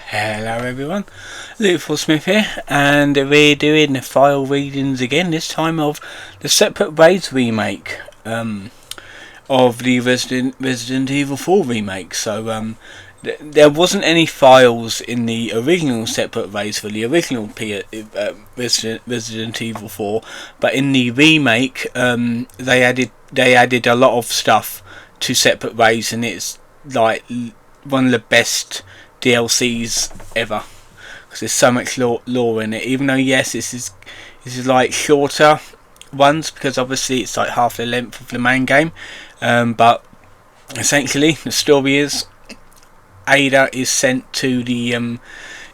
Hello everyone, Luke Smith here, and we're doing the file readings again, this time of the Separate Ways remake of the Resident Evil 4 remake. So there wasn't any files in the original Separate Ways for the original Resident Evil 4, but in the remake they added a lot of stuff to Separate Ways, and it's like one of the best DLCs ever because there's so much lore in it. Even though yes, this is like shorter ones because obviously it's like half the length of the main game, but essentially the story is Ada is sent to the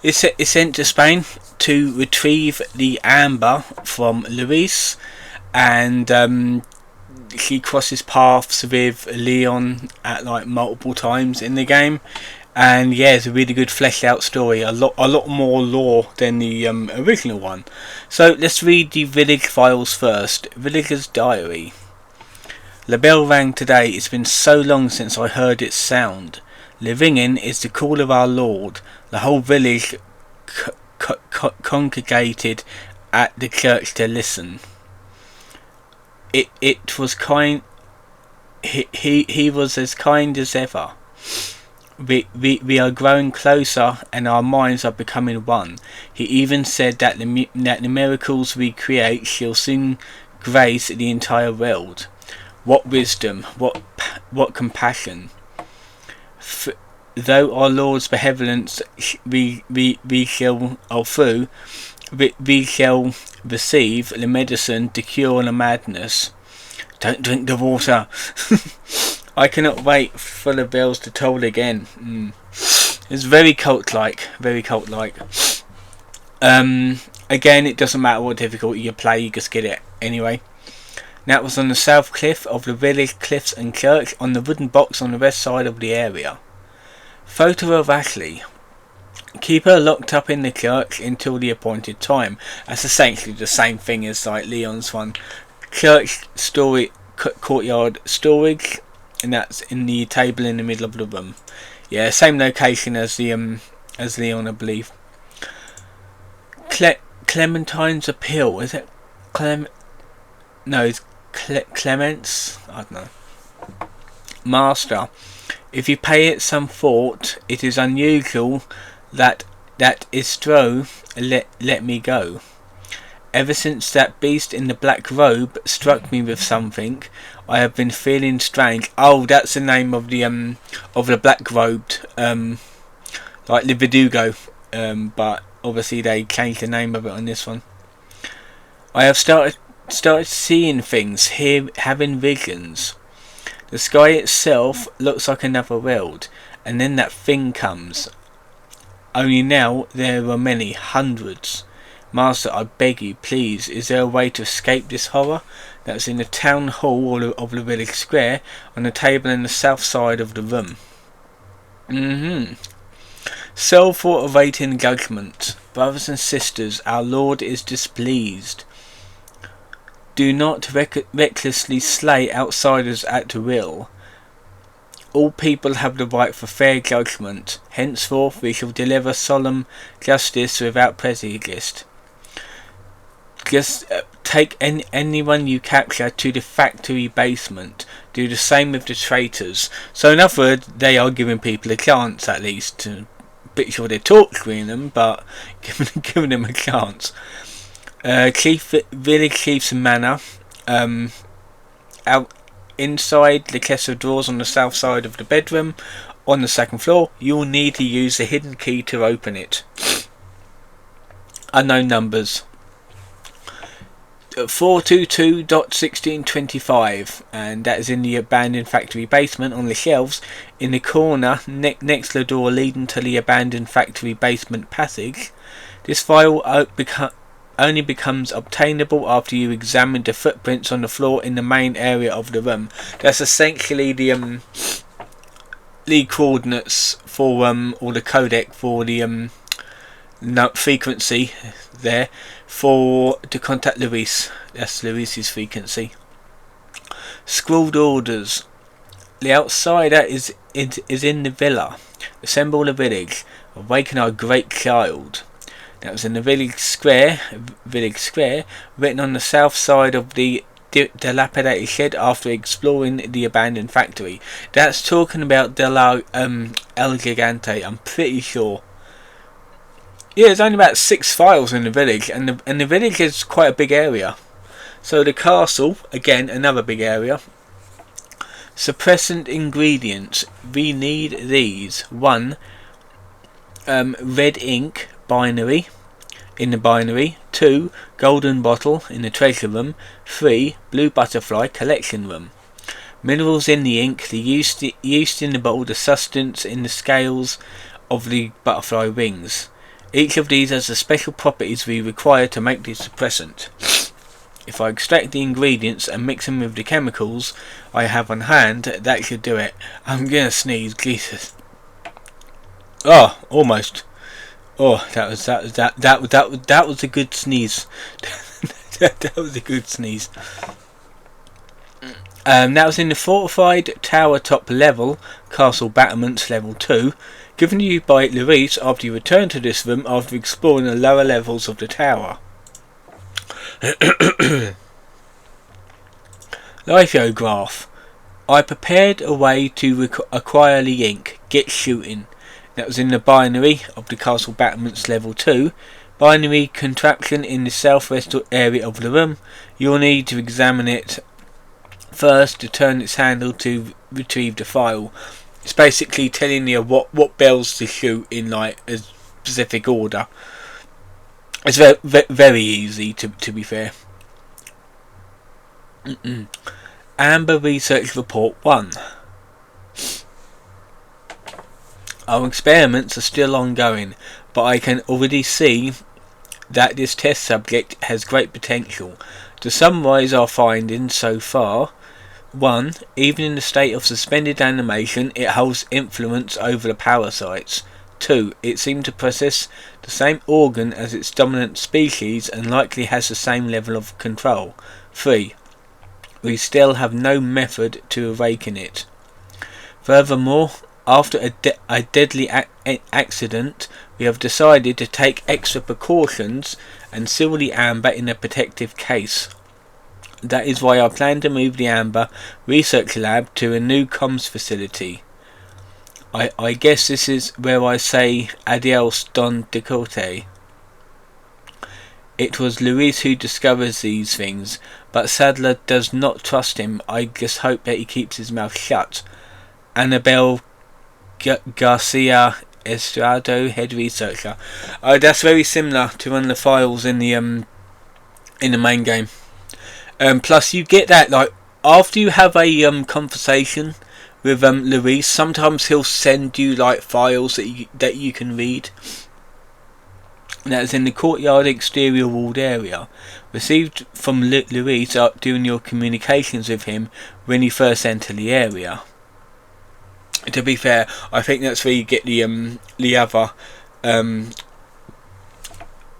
is sent to Spain to retrieve the amber from Luis, and she crosses paths with Leon at like multiple times in the game. And yeah, it's a really good fleshed out story, a lot more lore than the original one. So let's read the village files first. Villager's diary. The bell rang today. It's been so long since I heard its sound. The ringing is the call of our Lord. The whole village congregated at the church to listen. It was kind. He was as kind as ever. We are growing closer and our minds are becoming one. He even said that the miracles we create shall soon grace the entire world. What wisdom, what compassion. Though our Lord's benevolence we shall we shall receive the medicine to cure the madness. Don't drink the water. I cannot wait for the bells to toll again. It's very cult-like, very cult-like. Again, it doesn't matter what difficulty you play, you just get it anyway. Now it was on the south cliff of the village cliffs and church, on the wooden box on the west side of the area. Photo of Ashley. Keep her locked up in the church until the appointed time. That's essentially the same thing as like Leon's one. Church story, courtyard storage. And that's in the table in the middle of the room. Yeah, same location as the as Leon, I believe. Clementine's appeal. Is it No, it's Clements. I don't know. Master, if you pay it some thought, it is unusual that Istro let me go. Ever since that beast in the black robe struck me with something, I have been feeling strange. Oh, that's the name of the black robed, like the Verdugo, but obviously they changed the name of it on this one. I have started seeing things, having visions. The sky itself looks like another world, and then that thing comes. Only now there are many, hundreds. Master, I beg you, please, is there a way to escape this horror? That's in the town hall of the village square, on the table in the south side of the room. Cell for awaiting judgment. Brothers and sisters, our Lord is displeased. Do not recklessly slay outsiders at will. All people have the right for fair judgment. Henceforth we shall deliver solemn justice without prejudice. Just take anyone you capture to the factory basement. Do the same with the traitors. So in other words, they are giving people a chance, at least. To be sure they're torturing them, but giving them a chance. Village Chief's Manor. Out inside the chest of drawers on the south side of the bedroom, on the second floor, you will need to use the hidden key to open it. Unknown numbers. 422.1625, and that is in the abandoned factory basement on the shelves in the corner next to the door leading to the abandoned factory basement passage. This file only becomes obtainable after you examine the footprints on the floor in the main area of the room. That's essentially the coordinates for or the codec for the frequency there to contact Luis. That's Luis's frequency. Scrawled orders. The outsider is in the villa. Assemble the village. Awaken our great child. That was in the village square, written on the south side of the dilapidated shed after exploring the abandoned factory. That's talking about El Gigante, I'm pretty sure. Yeah, there's only about 6 files in the village, and the village is quite a big area. So the castle, again, another big area. Suppressant ingredients. We need these. 1. Red ink binary in the binary. 2. Golden bottle in the treasure room. 3. Blue butterfly collection room. Minerals in the ink, the yeast in the bottle, the substance in the scales of the butterfly wings. Each of these has the special properties we require to make the suppressant. If I extract the ingredients and mix them with the chemicals I have on hand, that should do it. I'm gonna sneeze, Jesus. Oh, almost. Oh, that was a good sneeze. That was a good sneeze. That was in the fortified tower top level, castle battlements level 2, given to you by Louise after you return to this room after exploring the lower levels of the tower. Lithograph. I prepared a way to acquire the ink. Get shooting. That was in the binary of the castle battlements level 2. Binary contraption in the southwest area of the room. You'll need to examine it first to turn its handle to retrieve the file. It's basically telling you what bells to shoot in like a specific order. It's very easy to be fair. Amber Research Report 1. Our experiments are still ongoing, but I can already see that this test subject has great potential. To summarise our findings so far: 1. Even in the state of suspended animation, it holds influence over the parasites. 2. It seems to possess the same organ as its dominant species and likely has the same level of control. 3. We still have no method to awaken it. Furthermore, after a deadly accident, we have decided to take extra precautions and seal the amber in a protective case. That is why I plan to move the Amber Research Lab to a new comms facility. I guess this is where I say adios Don Quixote. It was Luis who discovers these things, but Sadler does not trust him. I just hope that he keeps his mouth shut. Annabelle Garcia Estrado, head researcher. That's very similar to one of the files in the main game. Plus you get that like after you have a conversation with Luis, sometimes he'll send you like files that you can read. That is in the courtyard exterior walled area, received from Luis during your communications with him when you first enter the area. To be fair, I think that's where you get the other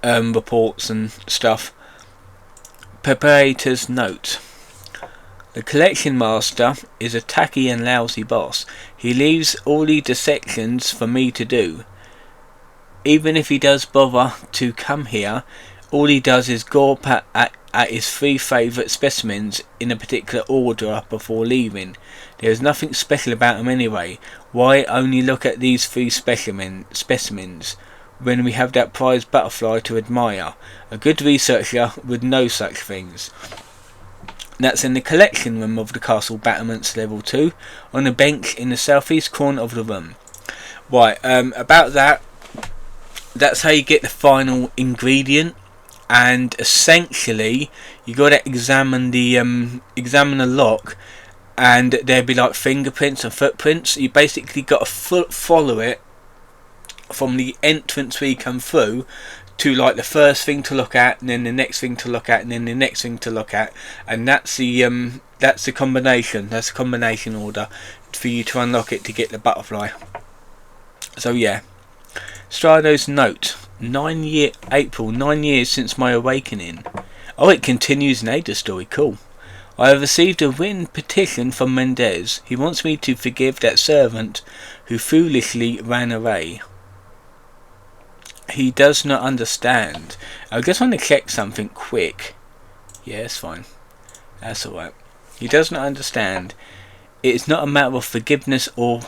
reports and stuff. Preparator's note. The collection master is a tacky and lousy boss. He leaves all the dissections for me to do. Even if he does bother to come here, all he does is gawp at his 3 favourite specimens in a particular order before leaving. There is nothing special about him anyway. Why only look at these 3 specimens when we have that prize butterfly to admire? A good researcher would know such things. That's in the collection room of the castle battlements level 2, on a bench in the southeast corner of the room. Right, about that, that's how you get the final ingredient, and essentially you got to examine the lock, and there'll be like fingerprints and footprints. You basically got to follow it from the entrance where you come through to like the first thing to look at, and then the next thing to look at, and then the next thing to look at, and that's the combination. That's the combination order for you to unlock it to get the butterfly. So yeah, Strado's note. 9 years since my awakening. Oh, it continues an Ada story. Cool. I have received a written petition from Mendez. He wants me to forgive that servant who foolishly ran away. He does not understand. I just want to check something quick. Yeah, it's fine. That's alright. He does not understand. It is not a matter of forgiveness or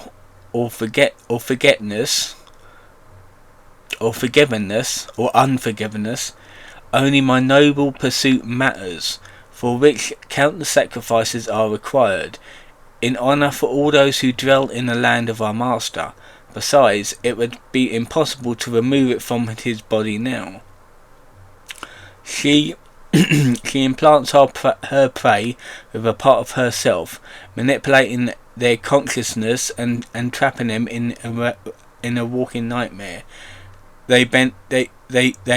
forgiveness or unforgiveness. Only my noble pursuit matters, for which countless sacrifices are required, in honour for all those who dwell in the land of our master. Besides, it would be impossible to remove it from his body now. She implants her prey with a part of herself, manipulating their consciousness and trapping them in a walking nightmare. They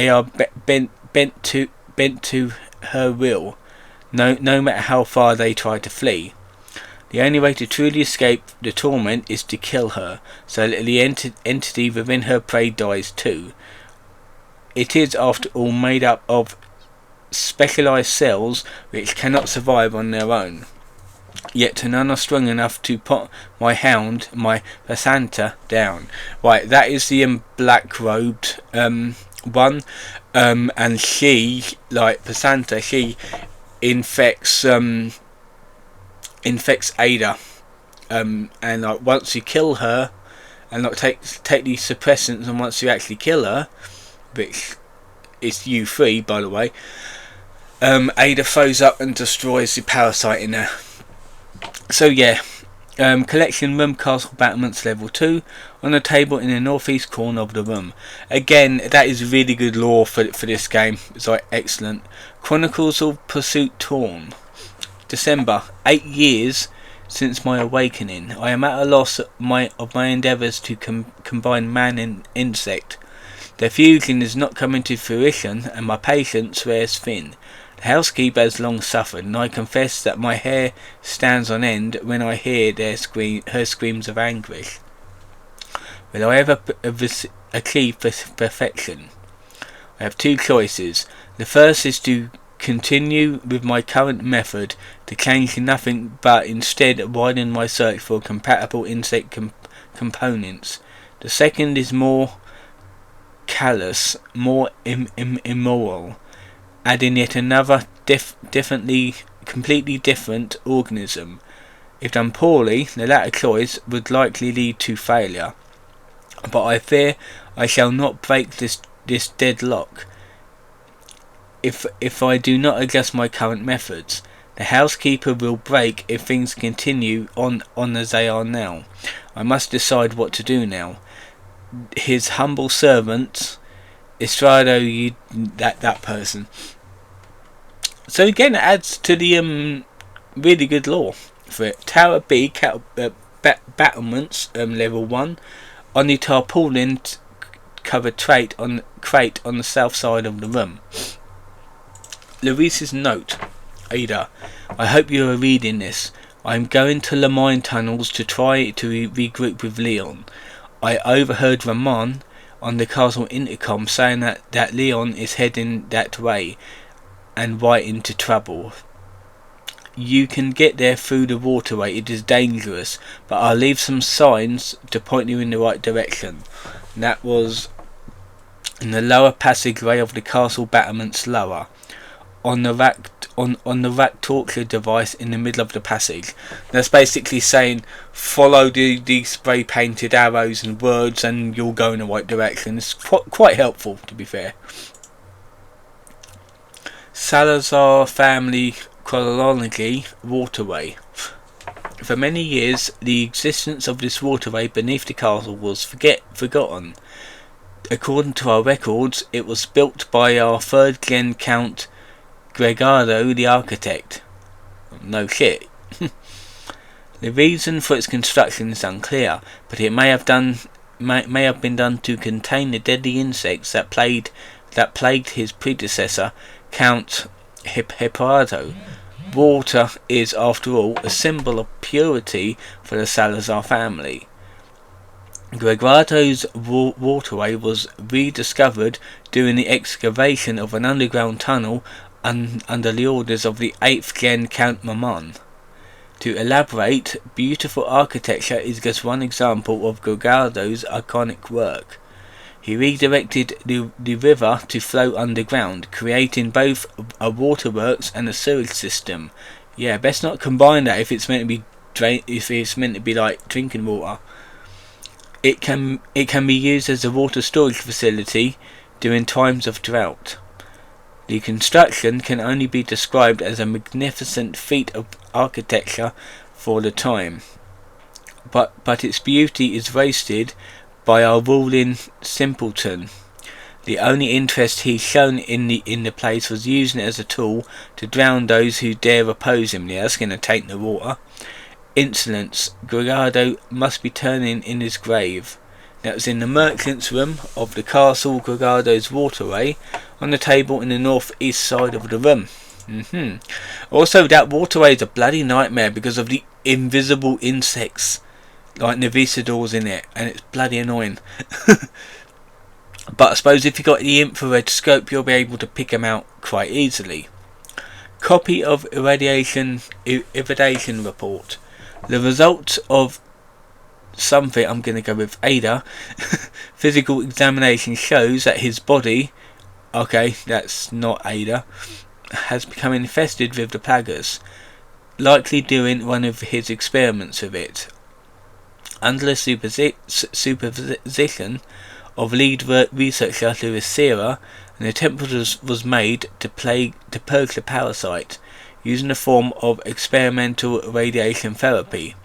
are bent to her will, no matter how far they try to flee. The only way to truly escape the torment is to kill her, so that the entity within her prey dies too. It is, after all, made up of specialized cells which cannot survive on their own. Yet none are strong enough to put my hound, my Basanta, down. Right, that is the black robed one, and she, like Basanta, she infects Ada, and like once you kill her, and like take these suppressants, and once you actually kill her, which is U3 by the way, Ada throws up and destroys the parasite in her. So yeah, collection room, castle battlements, level 2, on a table in the northeast corner of the room. Again, that is really good lore for this game. It's like excellent. Chronicles of Pursuit Torn. December, 8 years since my awakening. I am at a loss of my endeavours to combine man and insect. Their fusion is not coming to fruition, and my patience wears thin. The housekeeper has long suffered, and I confess that my hair stands on end when I hear her screams of anguish. Will I ever achieve perfection? I have two choices. The first is to continue with my current method, to change nothing but instead widen my search for compatible insect components. The second is more callous, more immoral, adding yet another completely different organism. If done poorly, the latter choice would likely lead to failure, but I fear I shall not break this deadlock if I do not adjust my current methods. The housekeeper will break if things continue on as they are now. I must decide what to do now. His humble servant, Estrado, that person. So again, it adds to the really good lore for it. Tower B, battlements, level 1, on the tarpaulin covered crate on the south side of the room. Louise's note. Ada, I hope you are reading this. I am going to the mine tunnels to try to regroup with Leon. I overheard Ramon on the castle intercom saying that Leon is heading that way and right into trouble. You can get there through the waterway. It is dangerous, but I'll leave some signs to point you in the right direction. And that was in the lower passageway of the castle battlements lower, on the rack torture device in the middle of the passage. That's basically saying follow the spray painted arrows and words and you'll go in the right direction. It's quite helpful, to be fair. Salazar family chronology waterway. For many years the existence of this waterway beneath the castle was forgotten. According to our records, it was built by our third gen Count Gregardo the architect. No shit. The reason for its construction is unclear, but it may have been done to contain the deadly insects that plagued his predecessor, Count Hippardo. Water is, after all, a symbol of purity for the Salazar family. Gregardo's waterway was rediscovered during the excavation of an underground tunnel under the orders of the 8th Gen Count Mammon. To elaborate, beautiful architecture is just one example of Gorgado's iconic work. He redirected the river to flow underground, creating both a waterworks and a sewage system. Yeah, best not combine that if it's meant to be like drinking water. It can be used as a water storage facility during times of drought. The construction can only be described as a magnificent feat of architecture for the time, but its beauty is wasted by our ruling simpleton. The only interest he's shown in the place was using it as a tool to drown those who dare oppose him. Yeah, that's going to take the water. Insolence. Gorgado must be turning in his grave. That was in the merchant's room of the castle Gorgado's waterway, on the table in the northeast side of the room. Also, that waterway is a bloody nightmare because of the invisible insects like Navisadors in it, and it's bloody annoying. But I suppose if you got the infrared scope, you'll be able to pick them out quite easily. Copy of irradiation report. The result of something, I'm going to go with Ada, physical examination shows that his body, okay, that's not Ada, has become infested with the plagas, likely during one of his experiments with it. Under the supervision of lead researcher Louis Serra, an attempt was made to purge the parasite, using a form of experimental radiation therapy.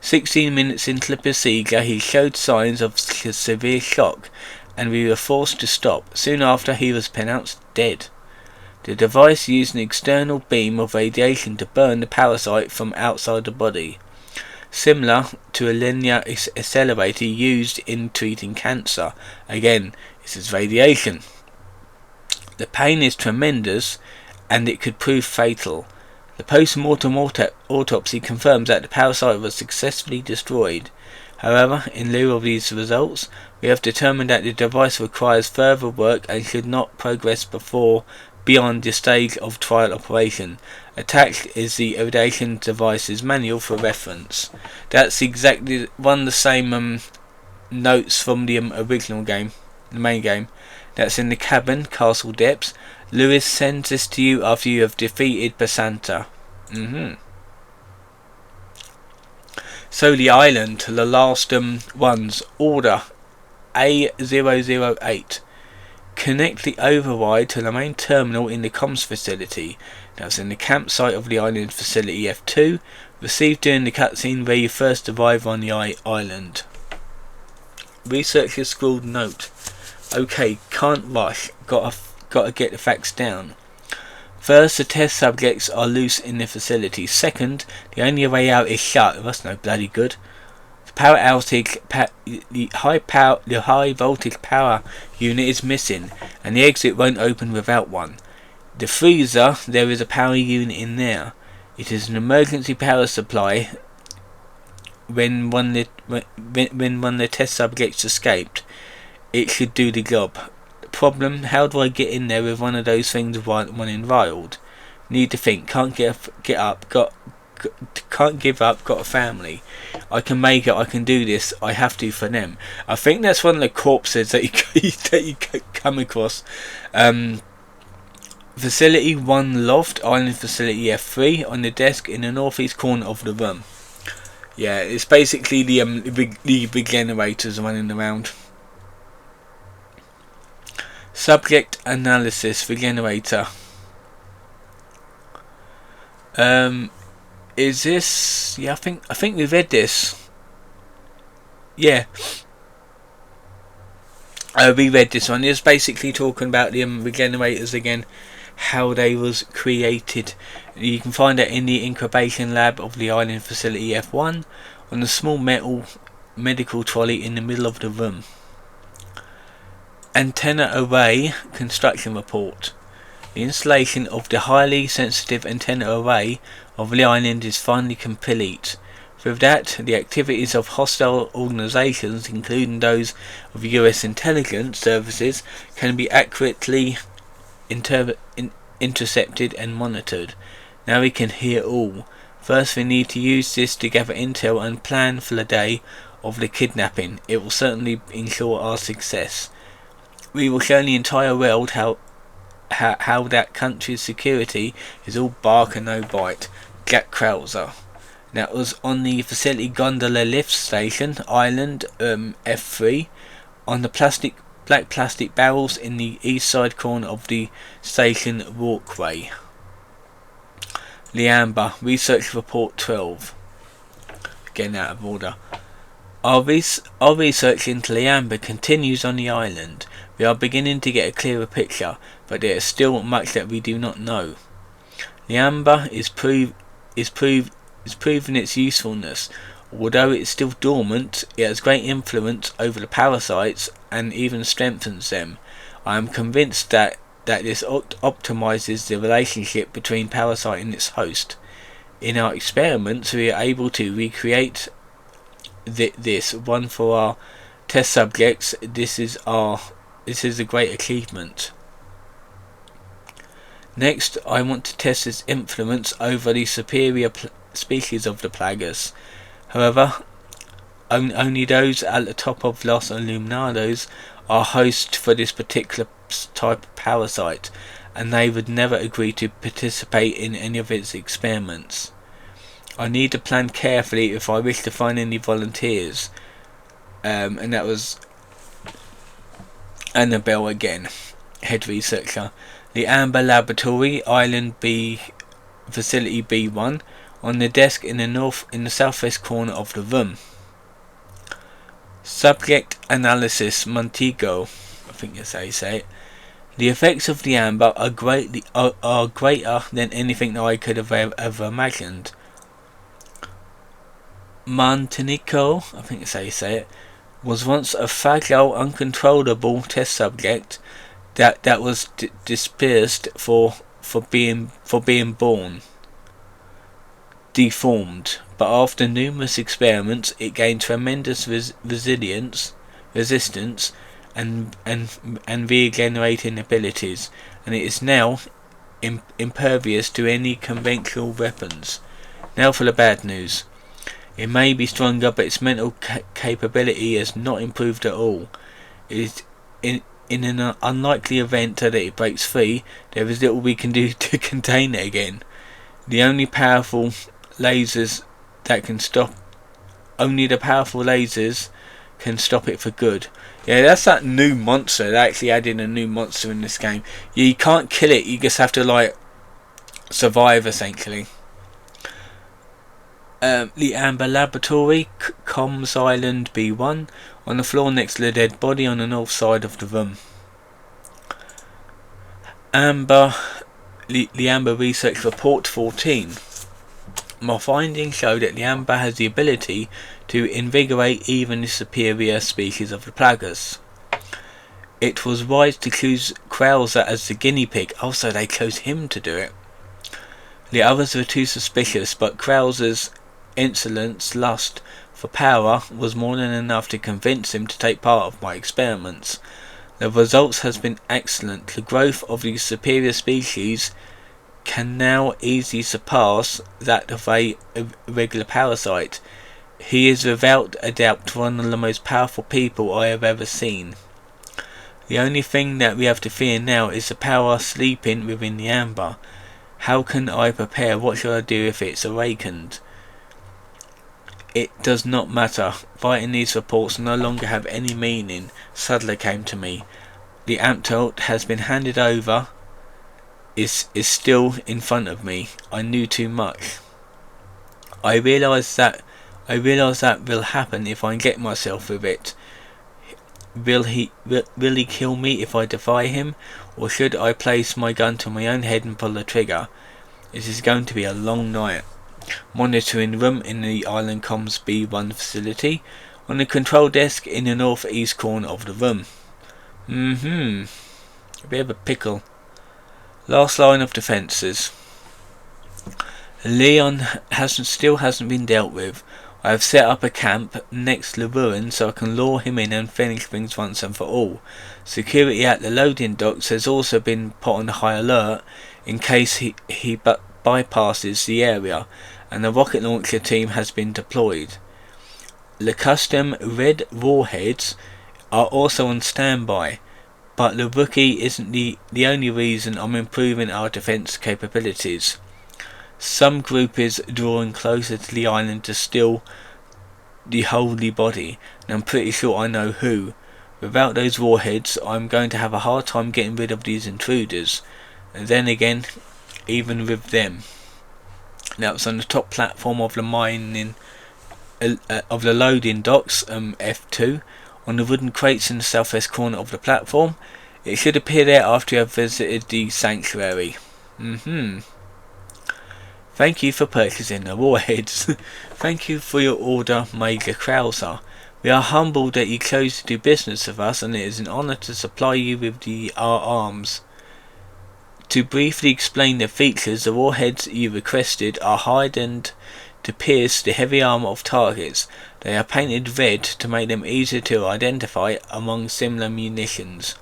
16 minutes into the procedure, he showed signs of severe shock, and we were forced to stop. Soon after, he was pronounced dead. The device used an external beam of radiation to burn the parasite from outside the body, similar to a linear accelerator used in treating cancer. Again, this is radiation. The pain is tremendous, and it could prove fatal. The post-mortem autopsy confirms that the parasite was successfully destroyed. However, in lieu of these results, we have determined that the device requires further work and should not progress beyond the stage of trial operation. Attached is the irradiation device's manual for reference. That's exactly one of the same notes from the original game, the main game. That's in the cabin, Castle Depths. Lewis sends this to you after you have defeated Basanta. So the island, the last ones. Order A008. Connect the override to the main terminal in the comms facility. That's in the campsite of the island facility F2. Received during the cutscene where you first arrive on the island. Researcher scrawled note. Okay, can't rush. Gotta get the facts down. First, the test subjects are loose in the facility. Second, the only way out is shut. That's no bloody good. The power outage, the high voltage power unit is missing, and the exit won't open without one. The freezer, there is a power unit in there. It is an emergency power supply. When one of the test subjects escaped, it should do the job. Problem, how do I get in there with one of those things running wild? Need to think, can't give up, got a family. I can make it, I can do this, I have to for them. I think that's one of the corpses that you come across. Facility 1 loft, island facility F3, on the desk in the northeast corner of the room. Yeah, it's basically the big generators running around. Subject analysis for generator. Is this? Yeah, I think we read this. Yeah, we read this one. It's basically talking about the regenerators again, how they was created. You can find it in the incubation lab of the island facility F1 on the small metal medical trolley in the middle of the room. Antenna array construction report. The installation of the highly sensitive antenna array of the island is finally complete. With that, the activities of hostile organizations, including those of US intelligence services, can be accurately intercepted and monitored. Now we can hear all. First we need to use this to gather intel and plan for the day of the kidnapping. It will certainly ensure our success. We will show the entire world how that country's security is all bark and no bite. Jack Krauser. That was on the facility gondola lift station, island F3, on the black plastic barrels in the east side corner of the station walkway. Liamba, Research Report 12. Getting out of order. Our research into Liamba continues on the island. We are beginning to get a clearer picture, but there is still much that we do not know. Liamba is proven its usefulness. Although it is still dormant, it has great influence over the parasites and even strengthens them. I am convinced that this optimizes the relationship between parasite and its host. In our experiments, we are able to recreate this one for our test subjects. This is a great achievement. Next, I want to test its influence over the superior species of the plagas. However, only those at the top of Los Illuminados are hosts for this particular type of parasite, and they would never agree to participate in any of its experiments. I need to plan carefully if I wish to find any volunteers. And that was Annabelle again, head researcher. The Amber Laboratory, Island B, Facility B1, on the desk in the southwest corner of the room. Subject analysis Montego, I think that's how you say it. The effects of the amber are greater than anything that I could have ever imagined. Montego, I think that's how you say it, was once a fragile, uncontrollable test subject that was dispersed for being born deformed, but after numerous experiments it gained tremendous resistance and regenerating abilities, and it is now impervious to any conventional weapons. Now for the bad news. It may be stronger, but its mental capability has not improved at all. It is in an unlikely event that it breaks free, there is little we can do to contain it again. The only powerful lasers can stop it for good. Yeah, that's that new monster. They actually added a new monster in this game. You can't kill it, you just have to survive essentially. The Amber Laboratory, Comms Island B1, on the floor next to the dead body on the north side of the room. The Amber Research Report 14. My findings show that the amber has the ability to invigorate even the superior species of the plagas. It was wise to choose Krauser as the guinea pig. Also, they chose him to do it. The others were too suspicious, but Krauser's insolence, lust for power was more than enough to convince him to take part of my experiments. The results has been excellent. The growth of the superior species can now easily surpass that of a regular parasite. He is without a doubt one of the most powerful people I have ever seen. The only thing that we have to fear now is the power sleeping within the amber. How can I prepare? What shall I do if it's awakened? It does not matter. Writing these reports no longer have any meaning. Sadler came to me. The antidote has been handed over. Is still in front of me. I knew too much. I realise that will happen if I inject myself with it. Will he kill me if I defy him, or should I place my gun to my own head and pull the trigger? It is going to be a long night. Monitoring room in the Island Comms B1 facility, on the control desk in the northeast corner of the room. A bit of a pickle. Last line of defences. Leon still hasn't been dealt with. I have set up a camp next to the ruin so I can lure him in and finish things once and for all. Security at the loading docks has also been put on high alert. in case he bypasses the area, and the rocket launcher team has been deployed. The custom red warheads are also on standby, but the rookie isn't the only reason I'm improving our defense capabilities. Some group is drawing closer to the island to steal the holy body, and I'm pretty sure I know who. Without those warheads, I'm going to have a hard time getting rid of these intruders. And then again, even with them. Now it's on the top platform of the loading docks, F2, on the wooden crates in the southwest corner of the platform. It should appear there after you have visited the sanctuary. Thank you for purchasing the warheads. Thank you for your order, Major Krauser. We are humbled that you chose to do business with us, and it is an honor to supply you with our arms. To briefly explain the features, the warheads you requested are hardened to pierce the heavy armor of targets. They are painted red to make them easier to identify among similar munitions.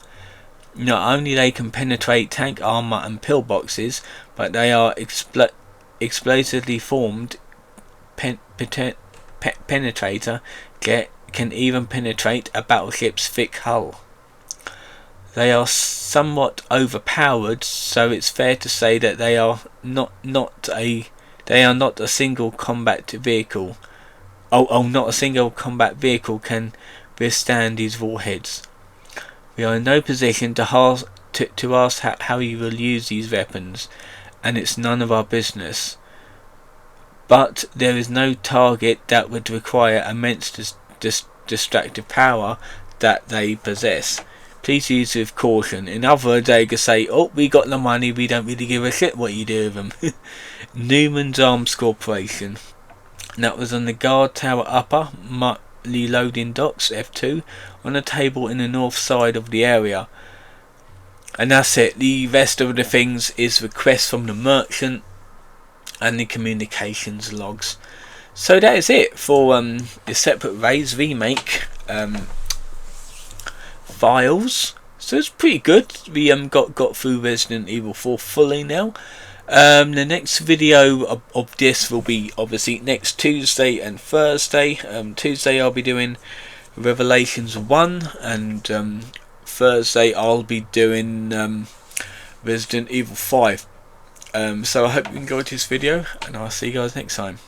Not only they can penetrate tank armor and pillboxes, but they are explosively formed penetrator can even penetrate a battleship's thick hull. They are somewhat overpowered, so it's fair to say that they are not a single combat vehicle. Not a single combat vehicle can withstand these warheads. We are in no position to ask how you will use these weapons, and it's none of our business. But there is no target that would require immense destructive power that they possess. Please use with caution. In other words, they could say, "Oh, we got the money, we don't really give a shit what you do with them." Newman's Arms Corporation. That was on the guard tower upper, the loading docks, F2, on a table in the north side of the area. And that's it. The rest of the things is requests from the merchant and the communications logs. So that is it for the Separate Rays remake files. So it's pretty good. We got through Resident Evil 4 fully now. The next video of this will be obviously next Tuesday and Thursday. Tuesday I'll be doing Revelations 1, and Thursday I'll be doing Resident Evil 5. So I hope you enjoyed this video, and I'll see you guys next time.